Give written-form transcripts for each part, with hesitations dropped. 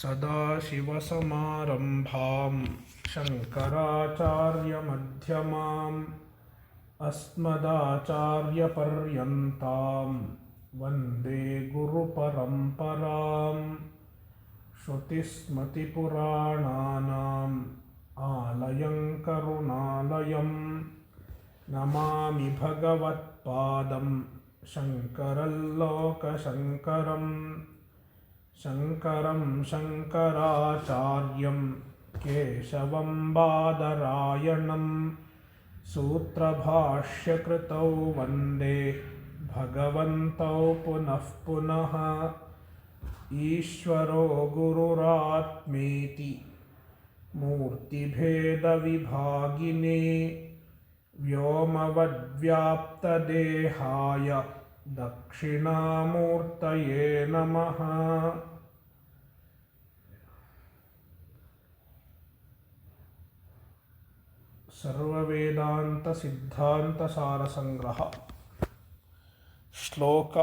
सदाशिवसमारम्भां शङ्कराचार्यमध्यमाम् अस्मदाचार्यपर्यन्तां वन्दे गुरुपरम्पराम्। श्रुतिस्मृतिपुराणानाम् आलयं करुणालयं नमामि भगवत्पादं शङ्करं लोकशङ्करम्। शङ्करं शङ्कराचार्यं केशवं बादरायणं सूत्रभाष्यकृतौ वन्दे भगवन्तौ पुनः पुनः। ईश्वरो गुरुरात्मेति मूर्तिभेदविभागिने व्योमवद्व्याप्तदेहाय दक्षिणामूर्तये नमः। सर्ववेदांत-सिद्धांत-सार-संग्रह श्लोक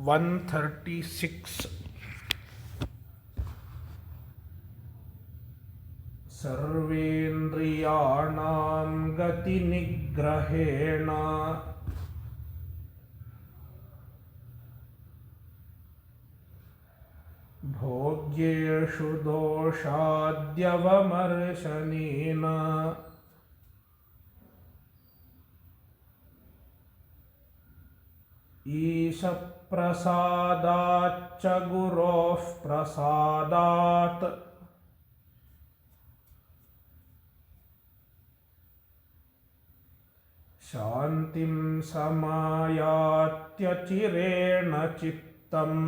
136। सर्वेन्द्रियाणां गतिनिग्रहेण भोग्येषु दोषाद्यवमर्शनेन ईशप्रसादाच्च गुरोः प्रसादात् शान्तिं समायात्यचिरेण चित्तम्।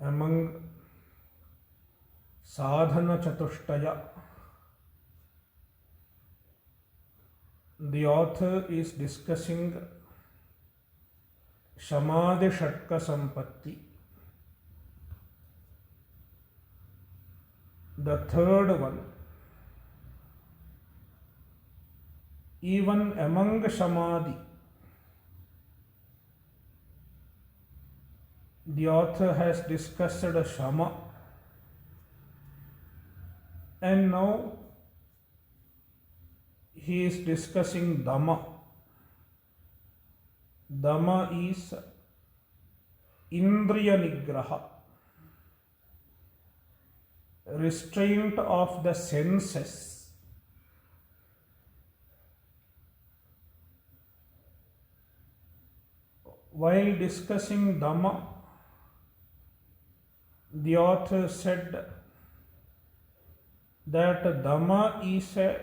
Among sadhana chatuštaya, the author is discussing Samadhi Shatka Sampatti, the third one. Even among Samadhi, the author has discussed Shama, and now he is discussing Dhamma. Dhamma is Indriya Nigraha, restraint of the senses. While discussing Dhamma, the author said that Dhamma is a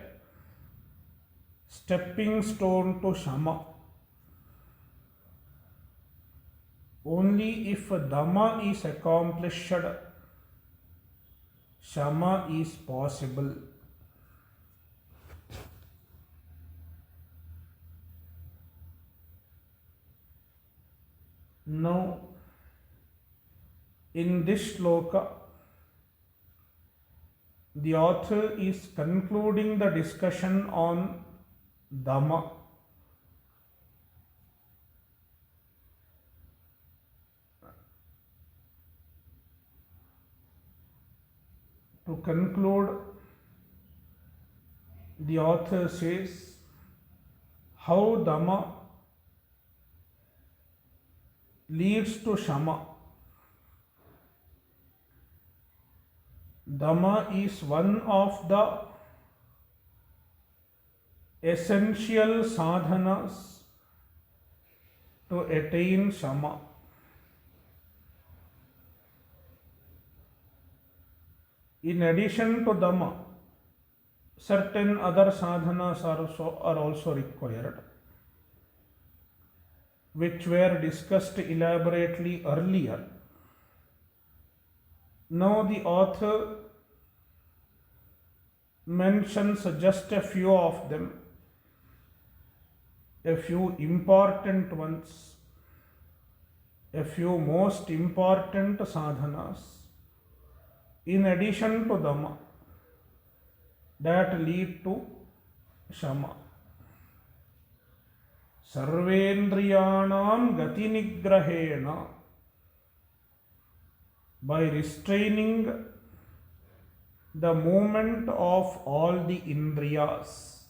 stepping stone to Shama. Only if Dhamma is accomplished, Shama is possible. Now, in this shloka, the author is concluding the discussion on Dhamma. To conclude, the author says how Dhamma leads to Shama. Dhamma is one of the essential sadhanas to attain Shama. In addition to Dhamma, certain other sadhanas are also required, which were discussed elaborately earlier. Now the author mentions just a few of them, a few important ones, a few most important sadhanas. in addition to Dhamma that lead to Shama. Sarvendriyanam gati nigrahena, by restraining the movement of all the indriyas.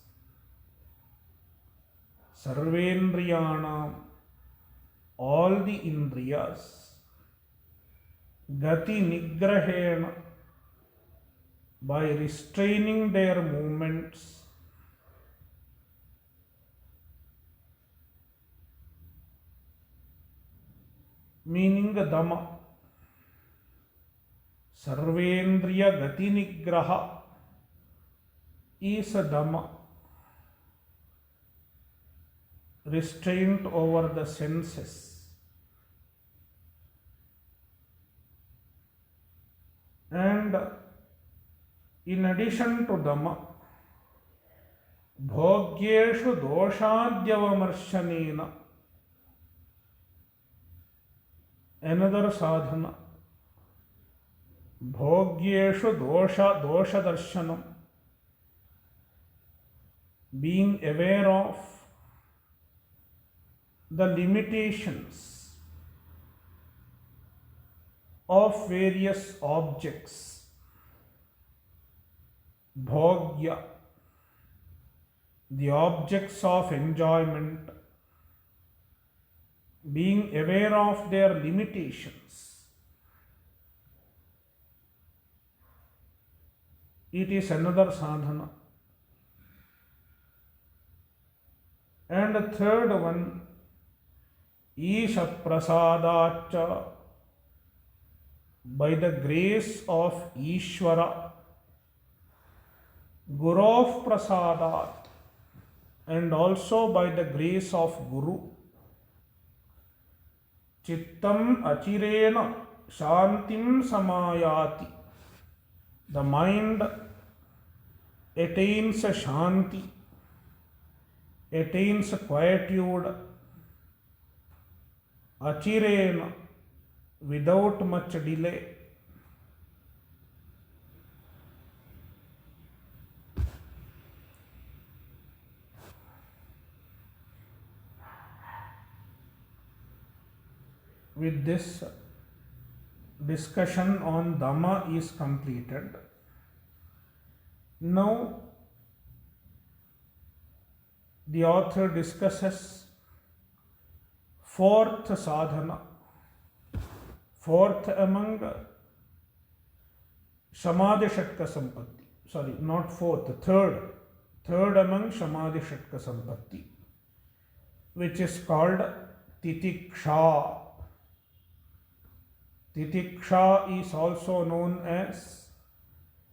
Sarvendriyanam, all the indriyas. Gati nigrahena, by restraining their movements. Meaning Dhamma. Sarvendriya gati nigraha is a Dhamma. Restraint over the senses. And in addition to Dhamma, bhogyeshu doshadhyavamarshanena, another sadhana. Bhogyeshu dosha darshanam, being aware of the limitations of various objects. Bhogya, the objects of enjoyment, being aware of their limitations. It is another sadhana. And the third one, Isha Prasadacha, by the grace of Ishvara, Gurov Prasadat, and also by the grace of Guru, Chittam Achirena Shantim Samayati, the mind attains Shanti, attains quietude, Achirena, without much delay. With this, discussion on Dhamma is completed. Now, the author discusses fourth sadhana, fourth among Samadhi Shatka Sampatti. Sorry, not fourth, third among Samadhi Shatka Sampatti, which is called Titiksha. Titiksha is also known as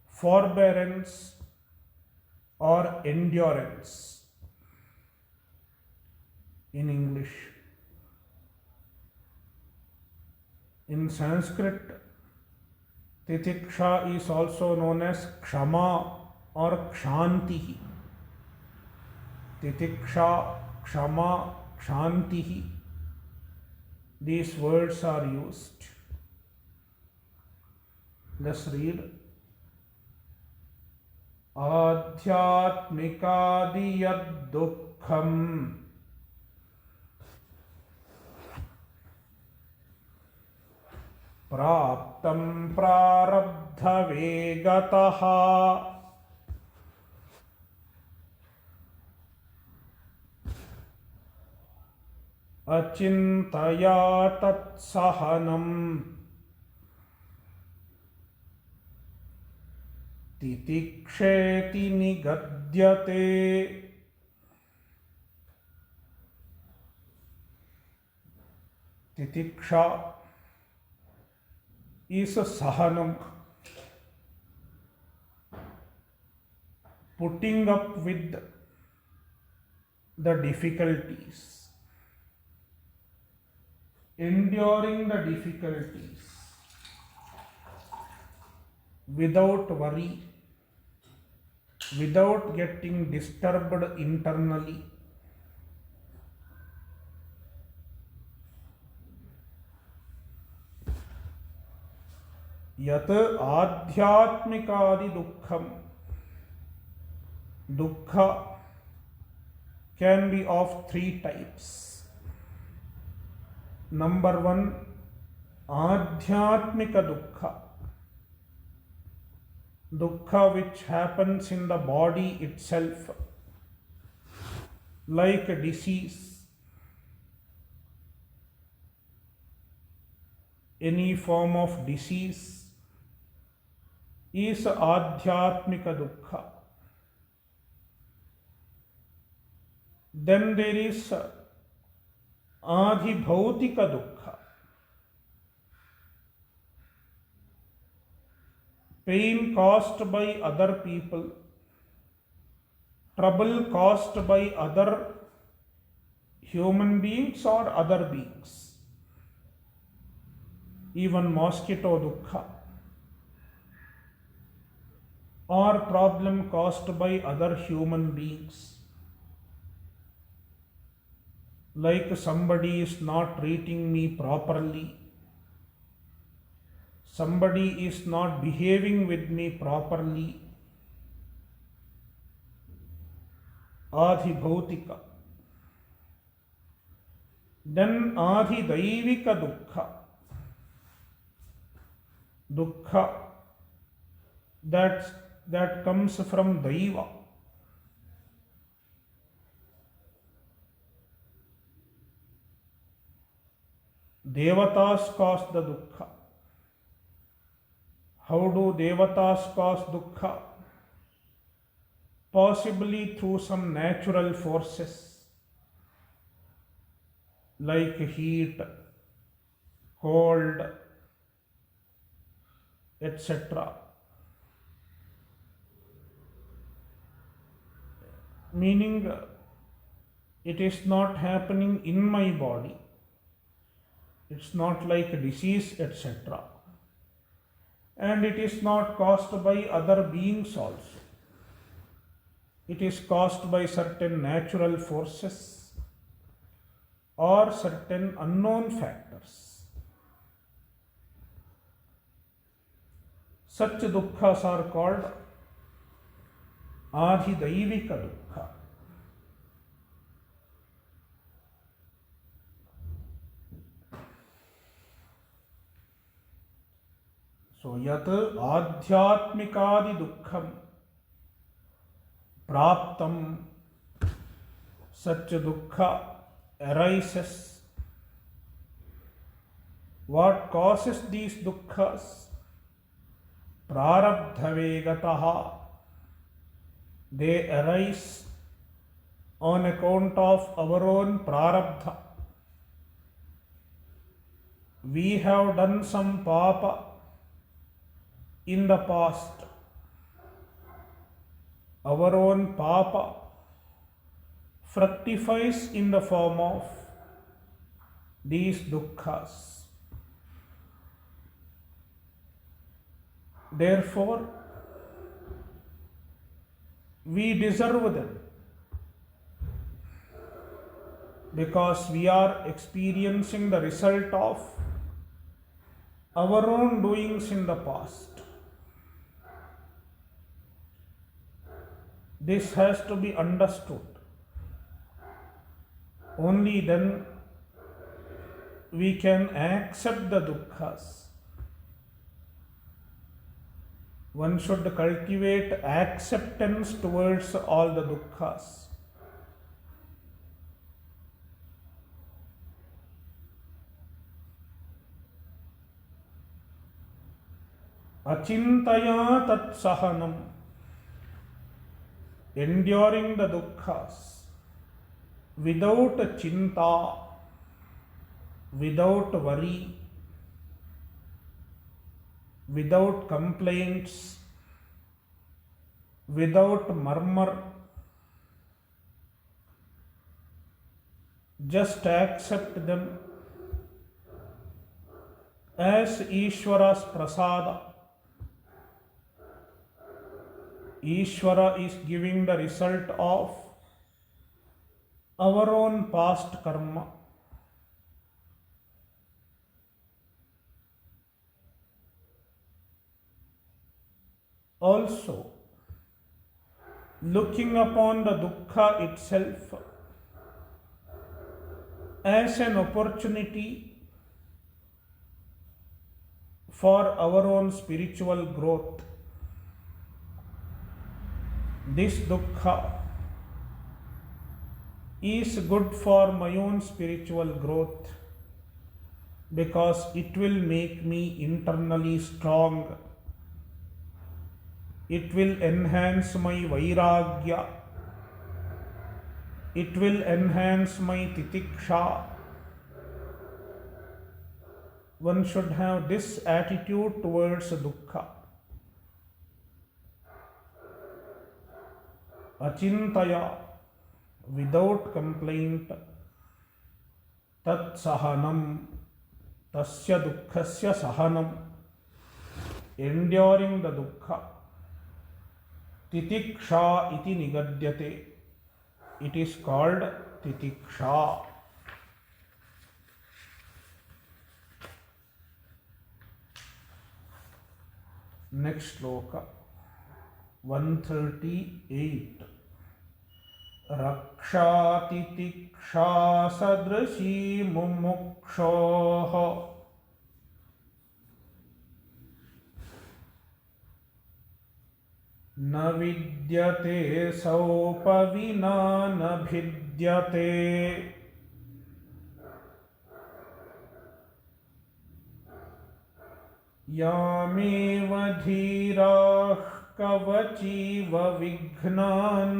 forbearance or endurance in English. In Sanskrit, Titiksha is also known as Kshama or Kshantihi. Titiksha, Kshama, Kshantihi. These words are used. Let's read. Adhyatmikadiyad dukkham praptam prarabdha vegataha achintaya tat sahanam titiksheti nigadyate. Titiksha is a sahanam, putting up with the difficulties, enduring the difficulties without worry, without getting disturbed internally. Yat adhyatmikadi dukkham. Dukkha can be of three types. Number one, adhyatmika dukkha. Dukkha which happens in the body itself, like a disease, any form of disease is adhyatmika dukkha. Then there is adhibhautika dukkha. Pain caused by other people, trouble caused by other human beings or other beings, even mosquito dukkha, or problem caused by other human beings, like somebody is not treating me properly, somebody is not behaving with me properly, adhibhautika. Then adhidaivika dukkha. Dukkha that comes from daiva. Devatas cause the dukkha. How do devatas cause dukkha? Possibly through some natural forces like heat, cold, etc. Meaning it is not happening in my body. It's not like a disease, etc. And it is not caused by other beings also. It is caused by certain natural forces or certain unknown factors. Such dukkhas are called adhidaivika dukkha. So, yat adhyatmikadi dukkham praptam, such dukkha arises. What causes these dukkhas? Prarabdhavegataha. They arise on account of our own prarabdha. We have done some papa in the past. Our own papa fructifies in the form of these dukkhas. Therefore, we deserve them because we are experiencing the result of our own doings in the past. This has to be understood. Only then we can accept the dukkhas. One should cultivate acceptance towards all the dukkhas. Achintaya tat sahanam. Enduring the dukkhas without chinta, without worry, without complaints, without murmur, just accept them as Ishvara's prasada. Ishvara is giving the result of our own past karma. Also, looking upon the dukkha itself as an opportunity for our own spiritual growth. This dukkha is good for my own spiritual growth because it will make me internally strong. It will enhance my vairagya. It will enhance my titiksha. One should have this attitude towards dukkha. Achintaya, without complaint, tat sahanam, tasya dukkhasya sahanam, enduring the dukkha. Titiksha iti nigadyate. It is called titiksha. Next sloka, 138. Raksha titiksha sadrishi mumukshoh. न विद्यते सौपविना न भिद्यते. यामेव धीराः कवचीव विघ्नान्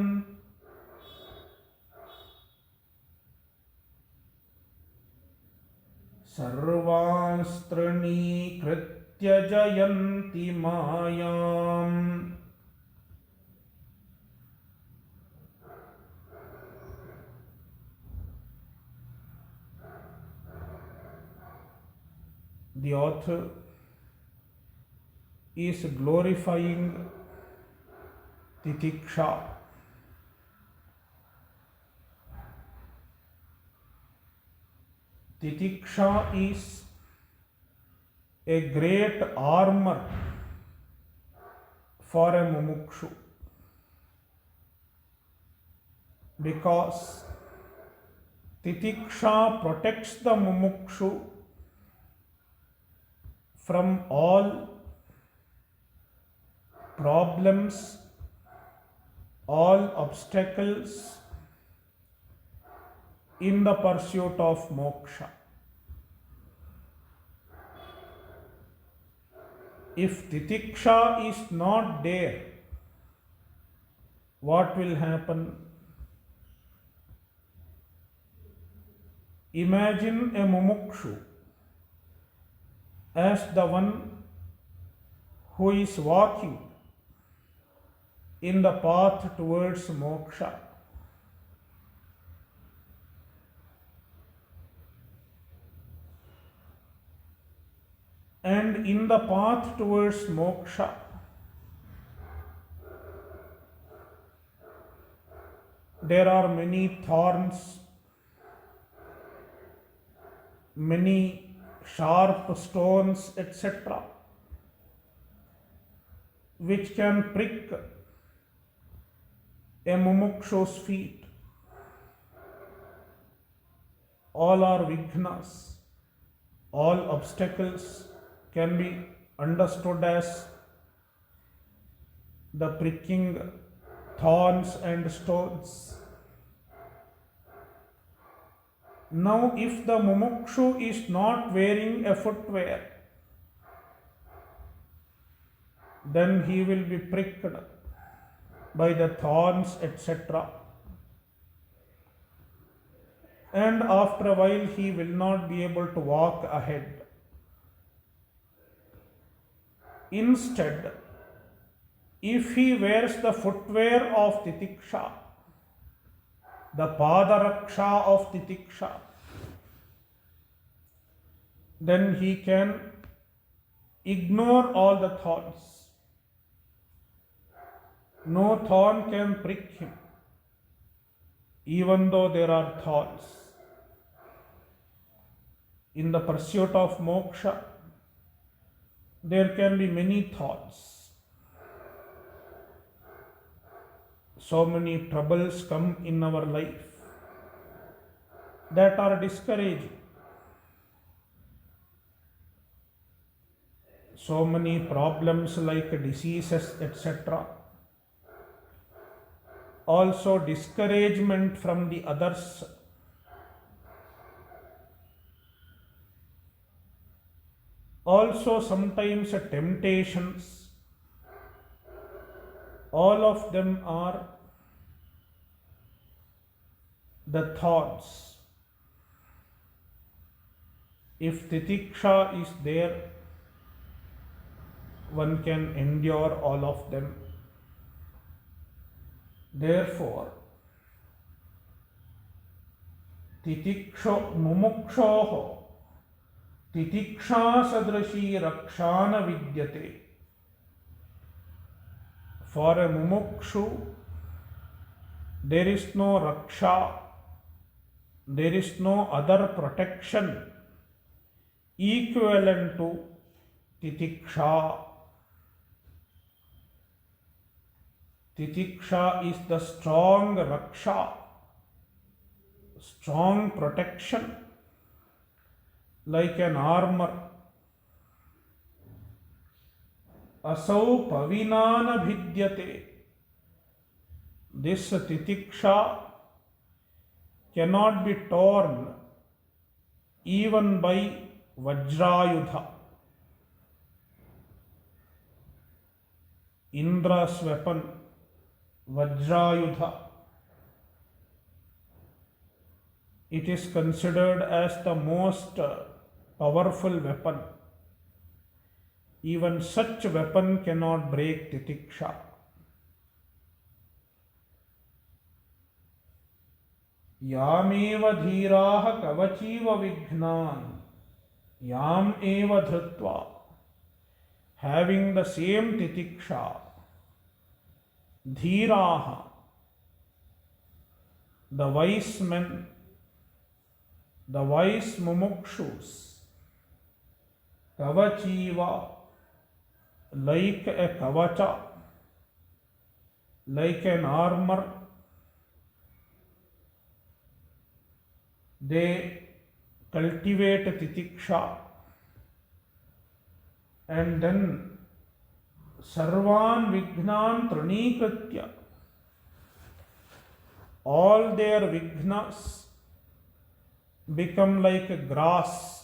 सर्वांस्तृणीकृत्य जयन्ति मायाम्. The author is glorifying titiksha. Titiksha is a great armor for a mumukshu, because titiksha protects the mumukshu from all problems, all obstacles in the pursuit of moksha. If titiksha is not there, what will happen? Imagine a mumukshu as the one who is walking in the path towards moksha. And in the path towards moksha, there are many thorns, many sharp stones, etc., which can prick a mumukshu's feet. All are vighnas, all obstacles can be understood as the pricking thorns and stones. Now, if the mumukshu is not wearing a footwear, then he will be pricked by the thorns, etc. And after a while, he will not be able to walk ahead. Instead, if he wears the footwear of titiksha, the padaraksha of titiksha, then he can ignore all the thorns. No thorn can prick him, even though there are thorns. In the pursuit of moksha, there can be many thorns. So many troubles come in our life that are discouraging. So many problems like diseases, etc. Also, discouragement from the others. Also, sometimes temptations. All of them are the thoughts. If titiksha is there, one can endure all of them. Therefore, titiksho mumukshoho titiksha sadrashi rakshana vidyate. For a mumukshu, there is no raksha, there is no other protection equivalent to titiksha. Titiksha is the strong raksha, strong protection, like an armor. Asau pavinana bhidyate. This titiksha cannot be torn even by vajrayudha. Indra's weapon, vajrayudha. It is considered as the most powerful weapon. Even such weapon cannot break titiksha. Yameva dhiraha kavachiva vignan yam eva dhrutva. Having the same titiksha, dhiraha, the wise men, the wise mumukshus, kavachiva, like a kavacha, like an armor, they cultivate titiksha and then sarvan vignan tranikritya, all their vignas become like grass.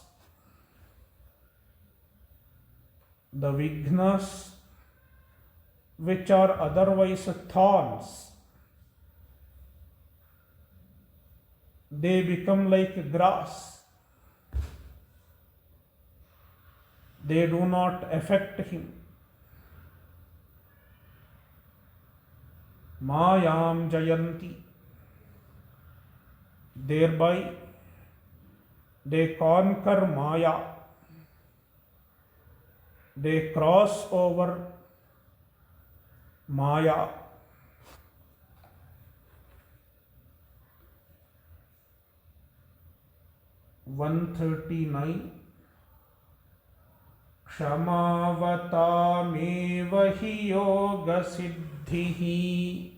The vignas which are otherwise thorns, they become like grass. They do not affect him. Mayam jayanti. Thereby they conquer Maya. They cross over Maya. (139) Kshamavatame hi yoga siddhihi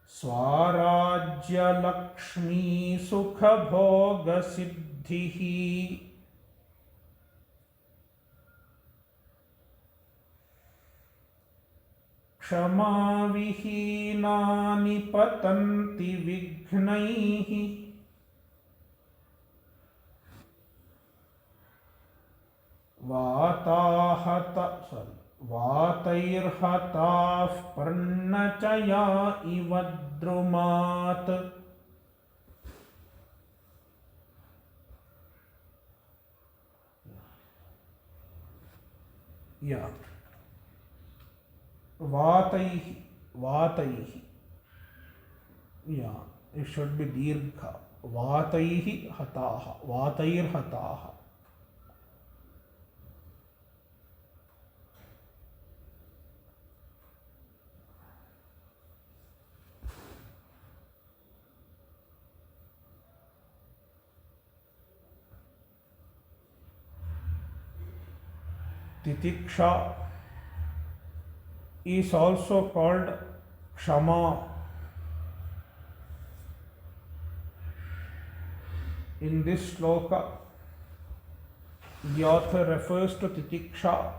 Swarajya Lakshmi Sukha Bhoga Siddhihi. Kshama vihinani patanti vignaihi. Vatairhataf parnachaya ivadrumat. Yeah. Vataihi. Yeah, it should be dirgha. Vataihi hataha. Vatairhataha. Titiksha is also called Kshama. In this sloka, the author refers to titiksha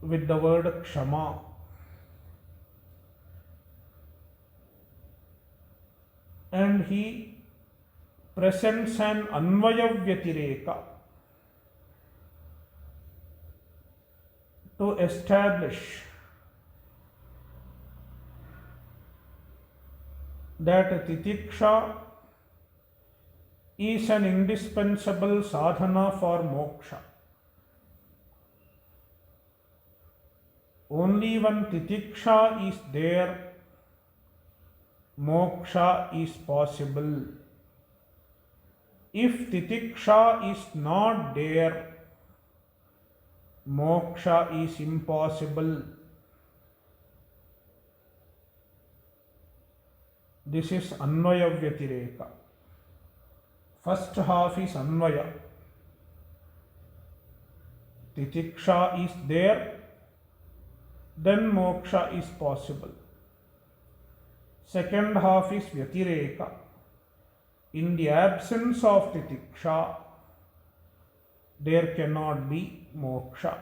with the word Kshama. And he presents an Anvaya Vyatireka to establish that titiksha is an indispensable sadhana for moksha. Only when titiksha is there, moksha is possible. If titiksha is not there, moksha is impossible. This is Anvaya Vyatireka. First half is Anvaya. Titiksha is there, then moksha is possible. Second half is Vyatireka. In the absence of titiksha, there cannot be moksha.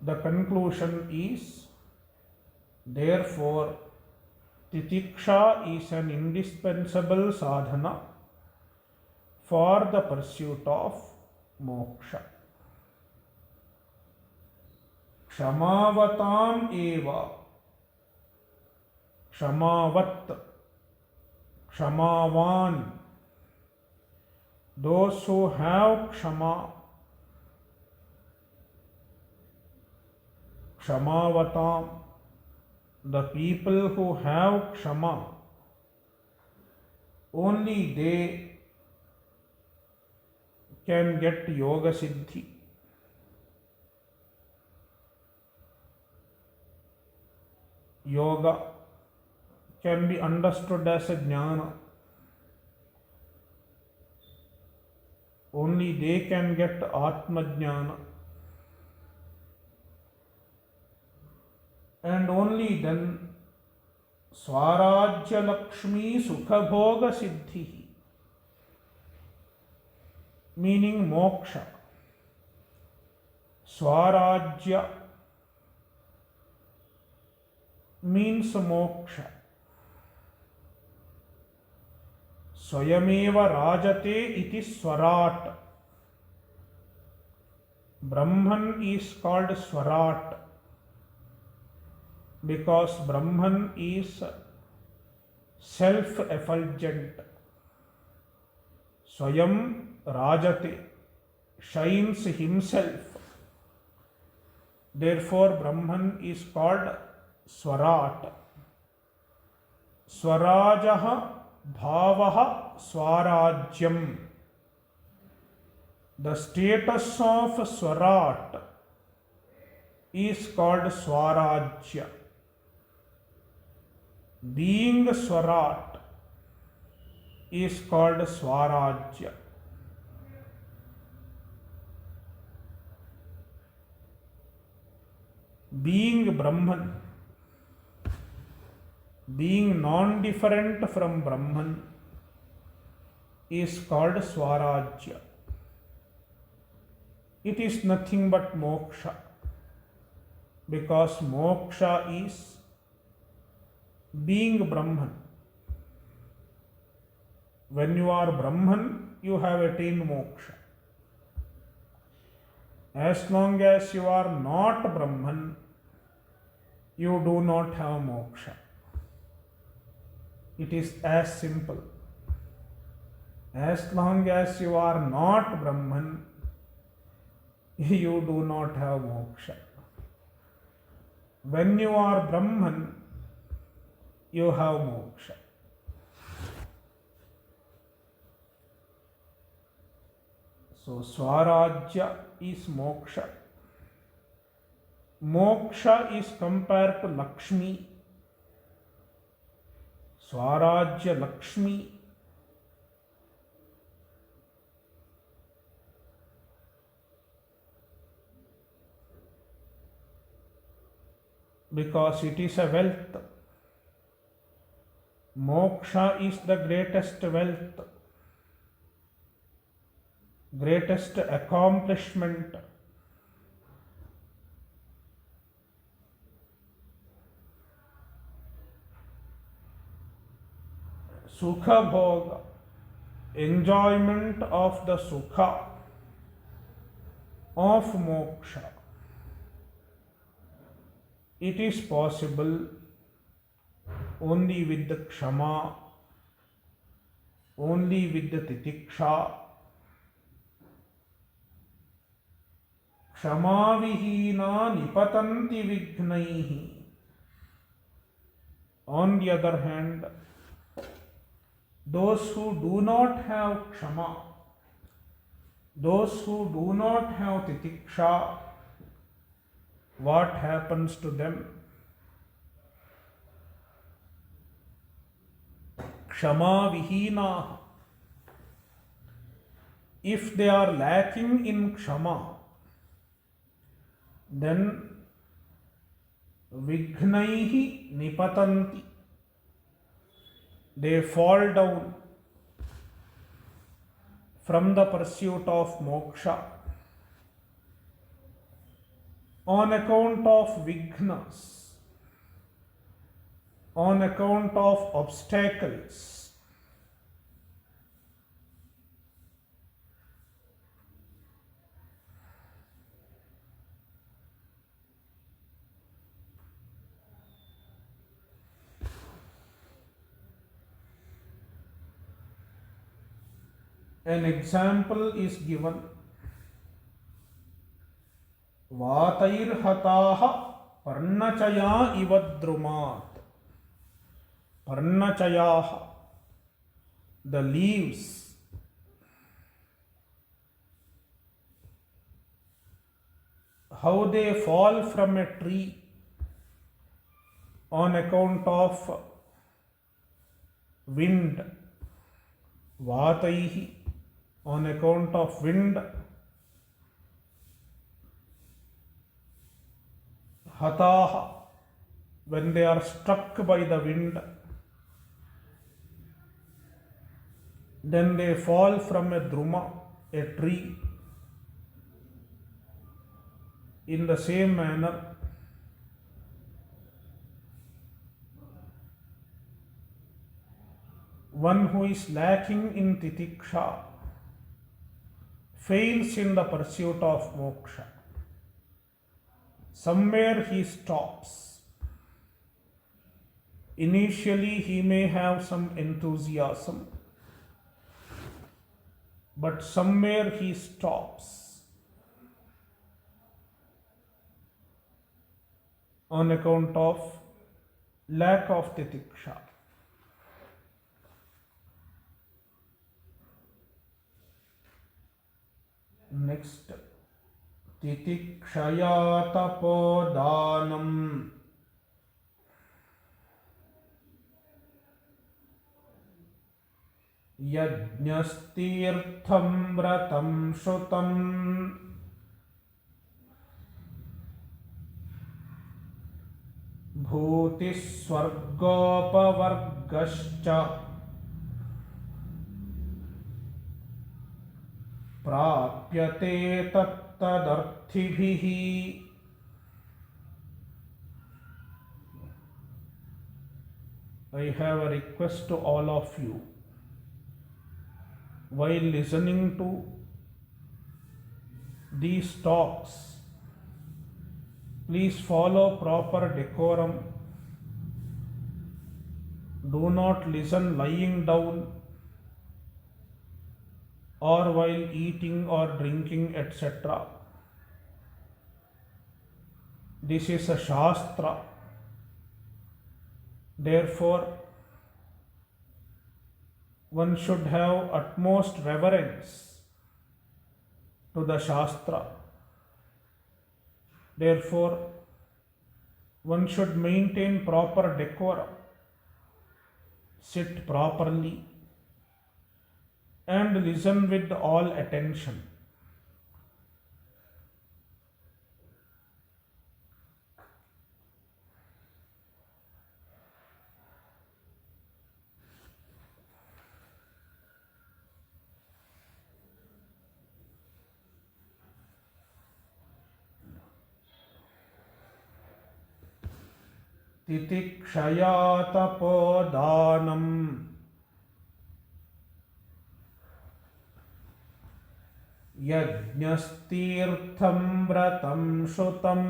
The conclusion is, therefore, titiksha is an indispensable sadhana for the pursuit of moksha. Kshamavatam eva. Kshamavat. Kshamavan. Those who have kshama. Kshamavatam. The people who have kshama, only they can get yoga siddhi. Yoga can be understood as a jnana. Only they can get atma jnana. And only then Swarajya Lakshmi Sukha Bhoga Siddhi, meaning moksha. Swarajya means moksha. Swayameva Rajate iti Swarat. Brahman is called Swarat because Brahman is self-effulgent. Swayam Rajate, shines himself. Therefore, Brahman is called Swarat. Swarajaha bhavaha swarajyam. The status of Swarat is called Swarajya. Being Swarat is called Swarajya. Being Brahman, being non-different from Brahman, is called Swarajya. It is nothing but moksha, because moksha is being Brahman. When you are Brahman, you have attained moksha. As long as you are not Brahman, you do not have moksha. It is as simple. As long as you are not Brahman, you do not have moksha. When you are Brahman, you have moksha. So Swarajya is moksha. Moksha is compared to Lakshmi. Swarajya Lakshmi. because it is a wealth. Moksha is the greatest wealth, greatest accomplishment. Sukha bhoga, enjoyment of the sukha of moksha. It is possible only with the kshama, only with the titiksha. Kshama vihina nipatanti vignaihi. On the other hand, those who do not have kshama, those who do not have titiksha, what happens to them? Kshama vihina. If they are lacking in kshama, then vignaihi nipatanti. They fall down from the pursuit of moksha on account of vignas, on account of obstacles. An example is given. Vatairhataha parnachaya ivadrumat. Parnachayaha, the leaves. How they fall from a tree on account of wind. Vataihi, on account of wind. Hataha, when they are struck by the wind, then they fall from a druma, a tree. In the same manner, one who is lacking in titiksha fails in the pursuit of moksha. Somewhere he stops. Initially he may have some enthusiasm, but somewhere he stops on account of lack of titiksha. Next, titikshaya tapodanam. Yajñastirtham vratam shrutam. Bhuti swargopavargascha. Prapyate tattadarthibhihi. I have a request to all of you. While listening to these talks, please follow proper decorum. Do not listen lying down or while eating or drinking, etc. This is a Shastra. Therefore, one should have utmost reverence to the Shastra. Therefore, one should maintain proper decorum, sit properly, and listen with all attention. तितिक्षया तपोदानं यज्ञस्तीर्थं व्रतं श्रुतं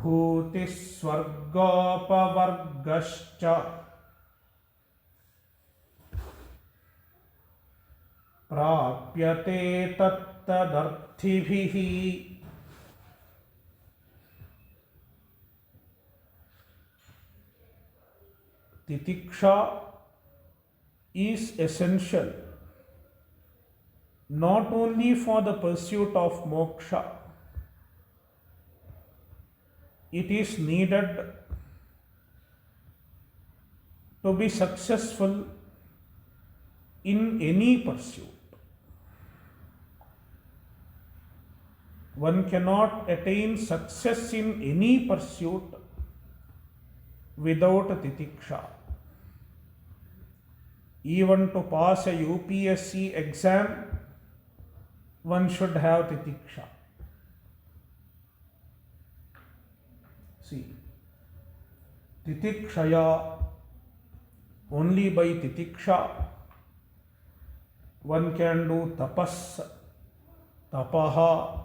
भूतिस्वर्गोपवर्गश्च प्राप्यते तत्तदर्थिभिः। Titiksha is essential not only for the pursuit of moksha, it is needed to be successful in any pursuit. One cannot attain success in any pursuit without titiksha. Even to pass a UPSC exam, one should have titiksha. See, titikshaya, only by titiksha one can do tapas, tapaha.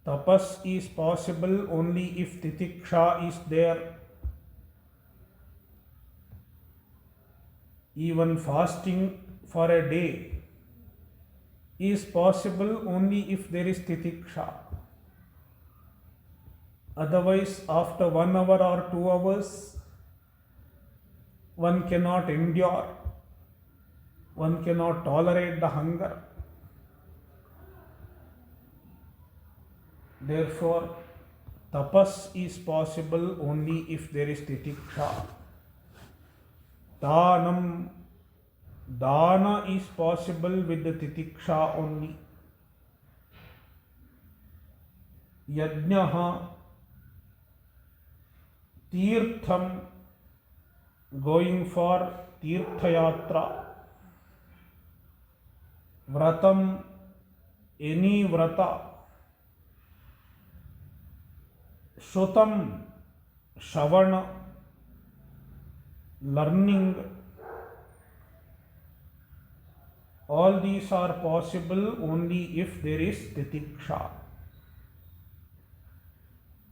Tapas is possible only if titiksha is there. Even fasting for a day is possible only if there is titiksha. Otherwise, after 1 hour or 2 hours, one cannot endure, one cannot tolerate the hunger. Therefore, tapas is possible only if there is titiksha. Dhanam, dana is possible with the titiksha only. Yajnaha, tirtham, going for tirthayatra. Vratam, any vrata. Shrutam, Shavana, learning. All these are possible only if there is titiksha.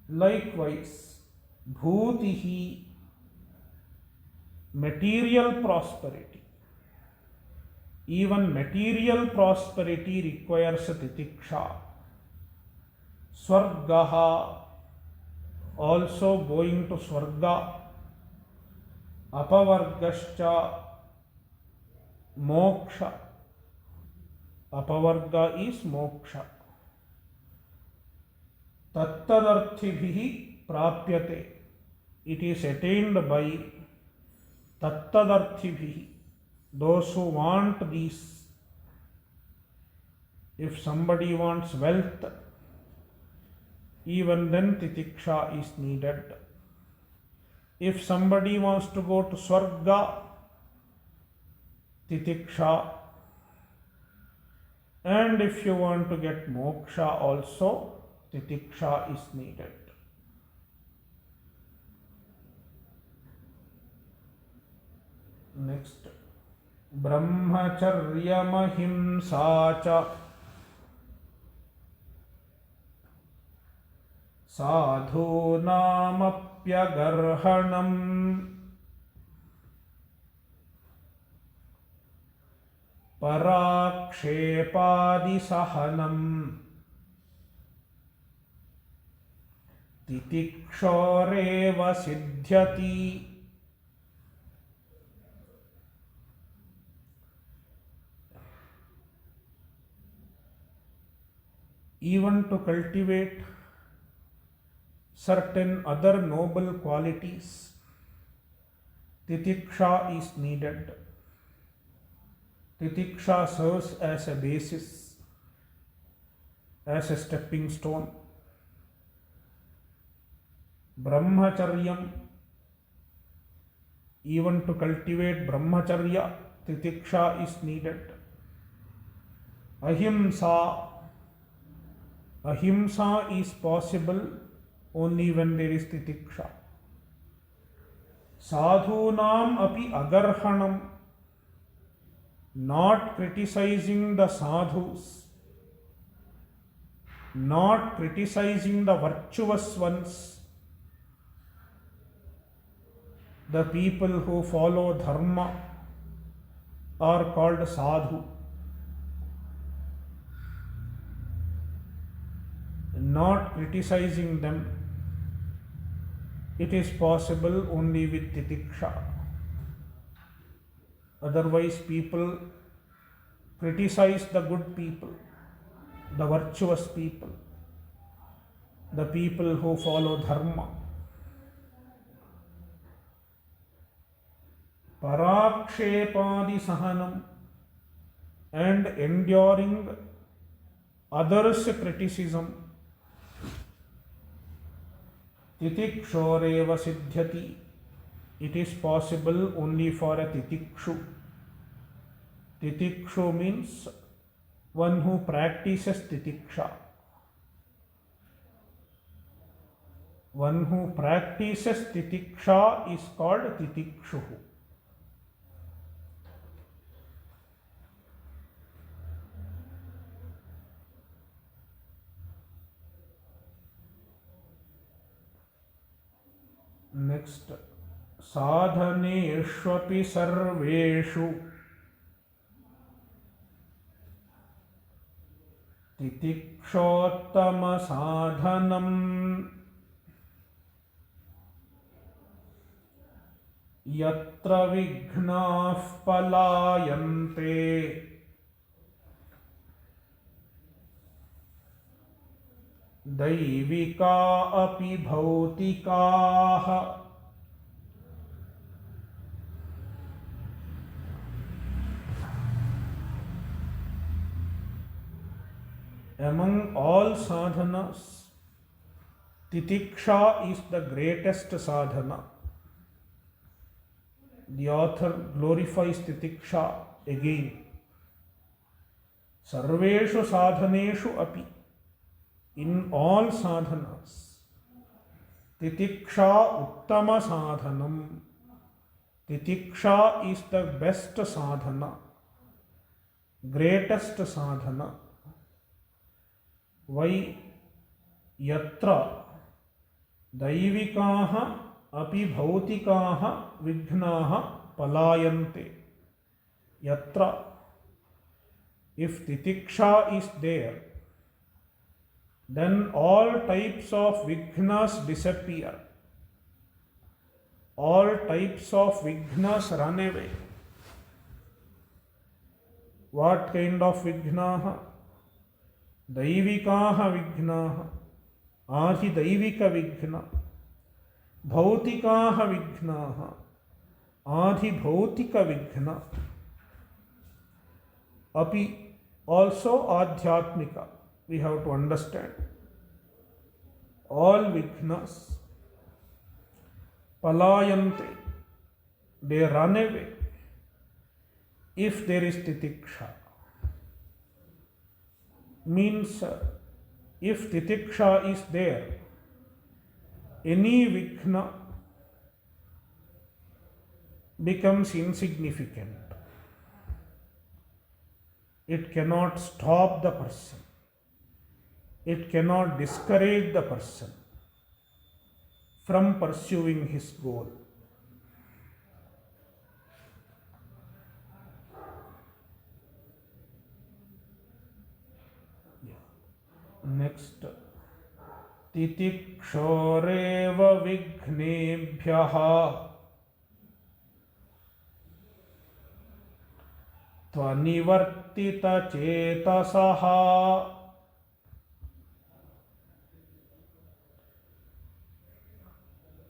Likewise, bhutihi, material prosperity. Even material prosperity requires a titiksha. Swargaha, also going to Swarga. Apavargascha, moksha. Apavarga is moksha. Tattadarthibhihi prapyate. It is attained by tattadarthibhihi, those who want these. If somebody wants wealth, even then titiksha is needed. If somebody wants to go to Swarga, titiksha. And if you want to get moksha also, titiksha is needed. Next, brahmacharyamahimsa cha sadhunamapyagarhanam parakshepadissahanam titikshoreva siddhyati. Even to cultivate certain other noble qualities, titiksha is needed. Titiksha serves as a basis, as a stepping stone. Brahmacharyam, even to cultivate brahmacharya, titiksha is needed. Ahimsa, Ahimsa is possible only when there is titiksha. Sadhunam api agarhanam, not criticizing the sadhus, not criticizing the virtuous ones, the people who follow dharma are called sadhu. Not criticizing them, it is possible only with titiksha. Otherwise, people criticize the good people, the virtuous people, the people who follow dharma. Parakshepadi sahanam, and enduring others' criticism. Titikshoreva siddhyati, it is possible only for a titikshu. Titikshu means one who practices titiksha. One who practices titiksha is called titikshu. Next, sadhaneshvapi sarveshu titikshottama sadhanam yatra vighnaः palayante दैविका अपि भौतिकाः. Among all sadhanas, titiksha is the greatest sadhana. The author glorifies titiksha again. Sarveshu sadhaneshu api, in all sadhanas, titiksha uttama sadhanam. Titiksha is the best sadhana, greatest sadhana. Why? Yatra daivikaah api bhautikaah vignaah palayante. Yatra, if titiksha is there, then all types of vignas disappear. All types of vignas run away. What kind of vignaah? Daivikaah vignaah, adi daivika vigna. Bhautikaah vignaah, adi bhautika vigna. Api, also adhyatmika. We have to understand. All vignas palayante, they run away if there is titiksha. Means if titiksha is there, any vigna becomes insignificant. It cannot stop the person. It cannot discourage the person from pursuing his goal. Next, titikshoreva vignebhyaha tvanivartita chetasaha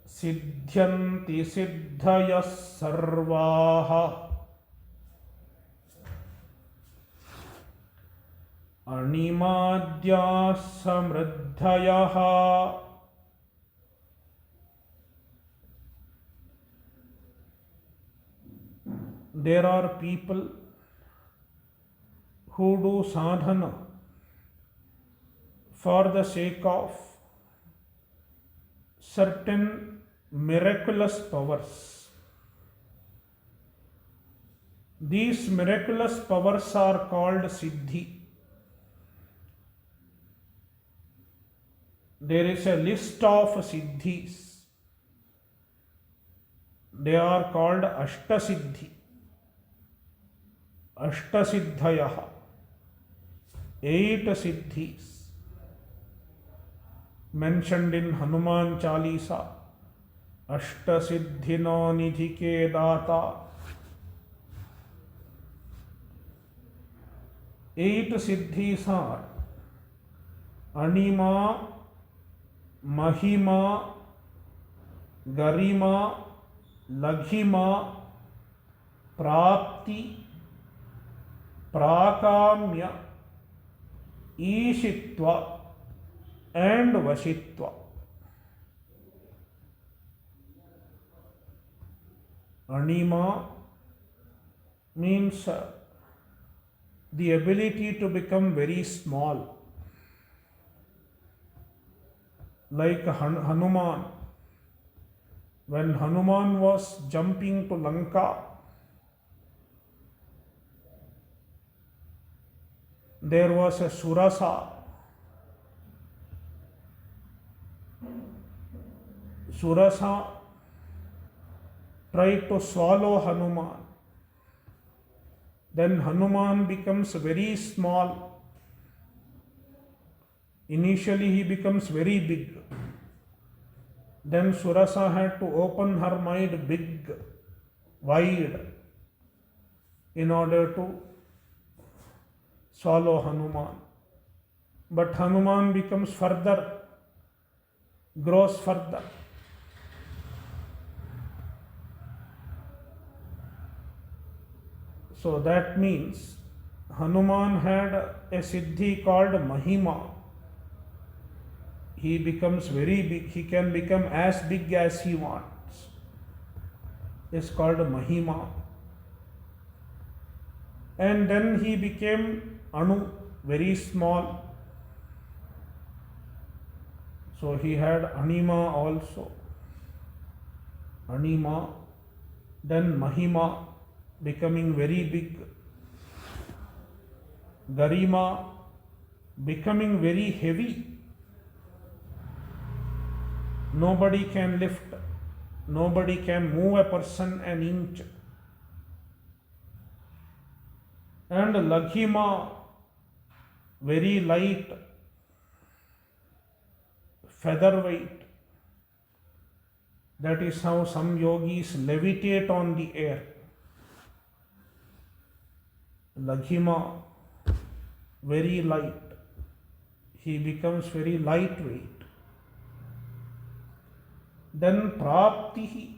siddhyanti siddhayas sarvaha animadyas samriddhayaha. There are people who do sadhana for the sake of certain miraculous powers. These miraculous powers are called Siddhi. There is a list of Siddhis. They are called Ashtasiddhi. Ashtasiddhayaha. 8 Siddhis mentioned in Hanuman Chalisa. Ashtasiddhino nidhike data. 8 Siddhis are Anima, Mahima, Garima, Laghima, Prapti, Prakamya, Ishitva and Vashitva. Anima means the ability to become very small. Like Hanuman. When Hanuman was jumping to Lanka, there was a Surasa. Surasa tried to swallow Hanuman. Then Hanuman becomes very small. Initially he becomes very big. Then Surasa had to open her mind big, wide, in order to swallow Hanuman. But Hanuman becomes further, grows further. So that means Hanuman had a Siddhi called Mahima. He becomes very big. He can become as big as he wants. It's called Mahima. And then he became Anu, very small. So he had Anima also. Anima, then Mahima, becoming very big. Garima, becoming very heavy. Nobody can lift, nobody can move a person an inch. And Laghima, very light, featherweight. That is how some yogis levitate on the air. Laghima, very light. He becomes very lightweight. Then Praptihi,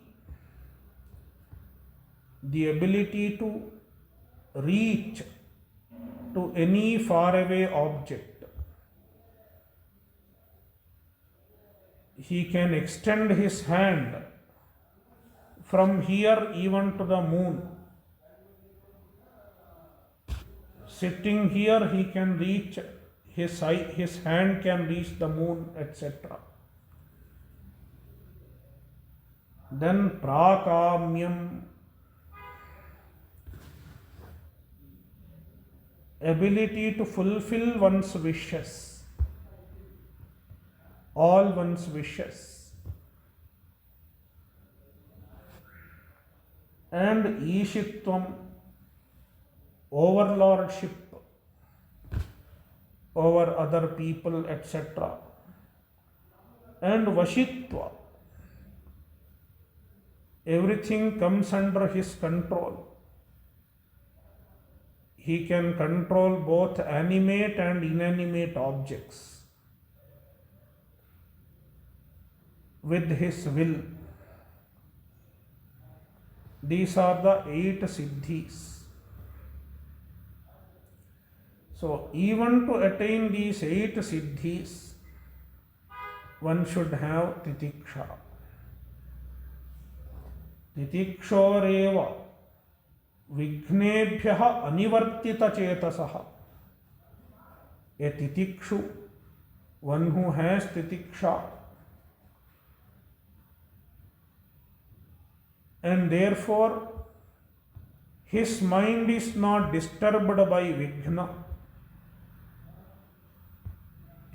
the ability to reach to any faraway object. He can extend his hand from here even to the moon. Sitting here, he can reach, his hand can reach the moon, etc. Then Prakamyam, ability to fulfill one's wishes, all one's wishes. And Ishitvam, overlordship over other people, etc. And Vashitva, everything comes under his control. He can control both animate and inanimate objects with his will. These are the 8 Siddhis. So, even to attain these 8 Siddhis, one should have Titiksha. Titikshoreva Vignebhyaha Anivartita Chetasaha. A Titikshu one who has titiksha, and therefore his mind is not disturbed by Vighna,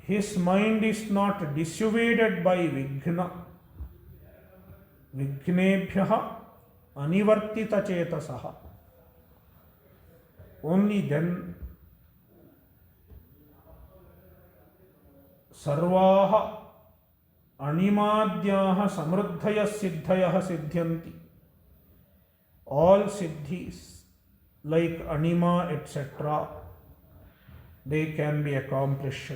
his mind is not dissuaded by Vighna, Vignebhyaha anivartita chetasaha. Only then sarvaha animadhyaha samruddhaya siddhaya siddhyanti. All siddhis like anima etc., they can be accomplished.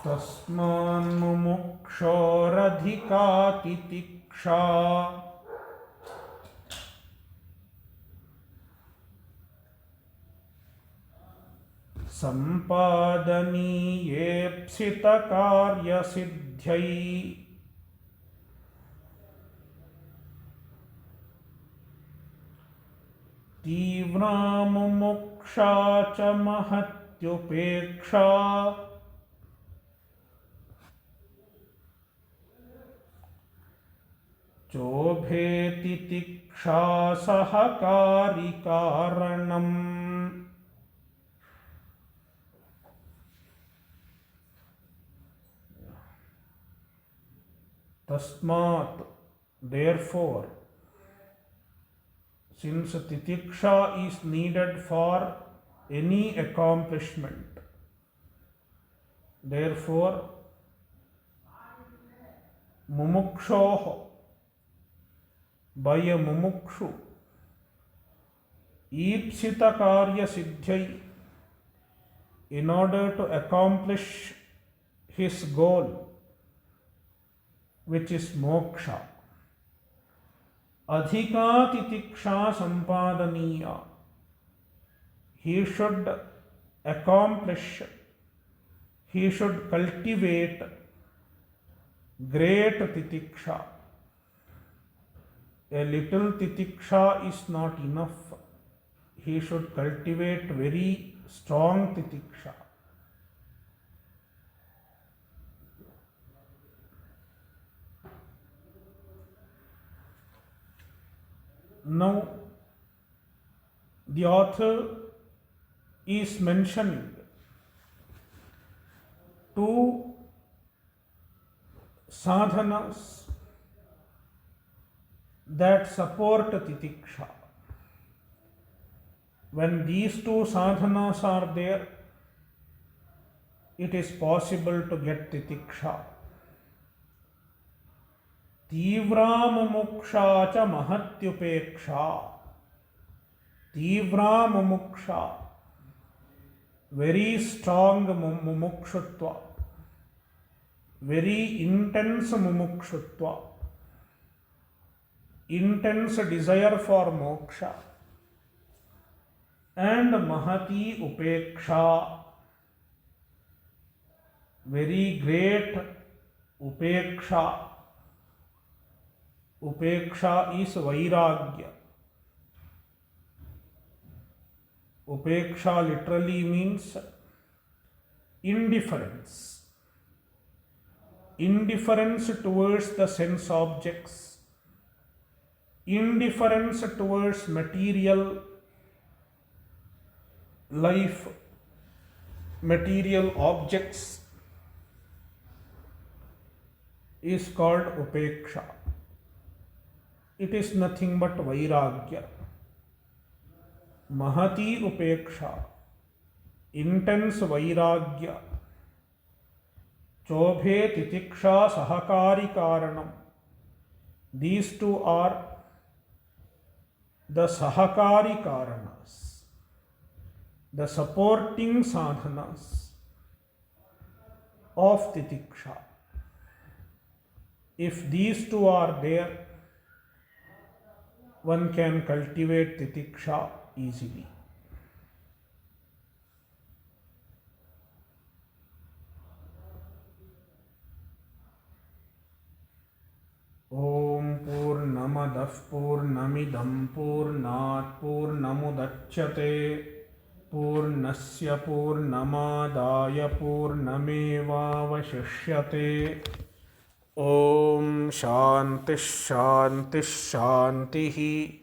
Tasman mumukshorαδhika titiksha sampadaniye karya siddhyai tivra mumuksha cha mahatyupeksha Chobhe तितिक्षा सहकारी कारणम. Tasmat, therefore, since titiksha is needed for any accomplishment, therefore mumukshoho, by a mumukshu, ipsita karya siddhyai, in order to accomplish his goal, which is moksha, adhika titiksha sampadaniya, he should accomplish, he should cultivate great titiksha. A little titiksha is not enough. He should cultivate very strong titiksha. Now, the author is mentioning two sadhanas that support titiksha. When these two sadhanas are there, it is possible to get titiksha. Tivra mumuksha cha mahatyupeksha. Tivra mumuksha, very strong mumukshutva, very intense mumukshutva, intense desire for moksha, and mahati upeksha, very great upeksha. Upeksha is vairagya. Upeksha literally means indifference. Indifference towards the sense objects, indifference towards material life, material objects is called upeksha. It is nothing but vairagya. Mahati upeksha, intense vairagya. Chobhe titiksha sahakari karanam. These two are the sahakari karanas, the supporting sadhanas of titiksha. If these two are there, one can cultivate titiksha easily. पूर्णमदः पूर्णमिदं पूर्णात् पूर्णमुदच्यते पूर्णस्य पूर्णमादाय पूर्णमेवावशिष्यते। ॐ शान्तिः शान्तिः शान्तिः।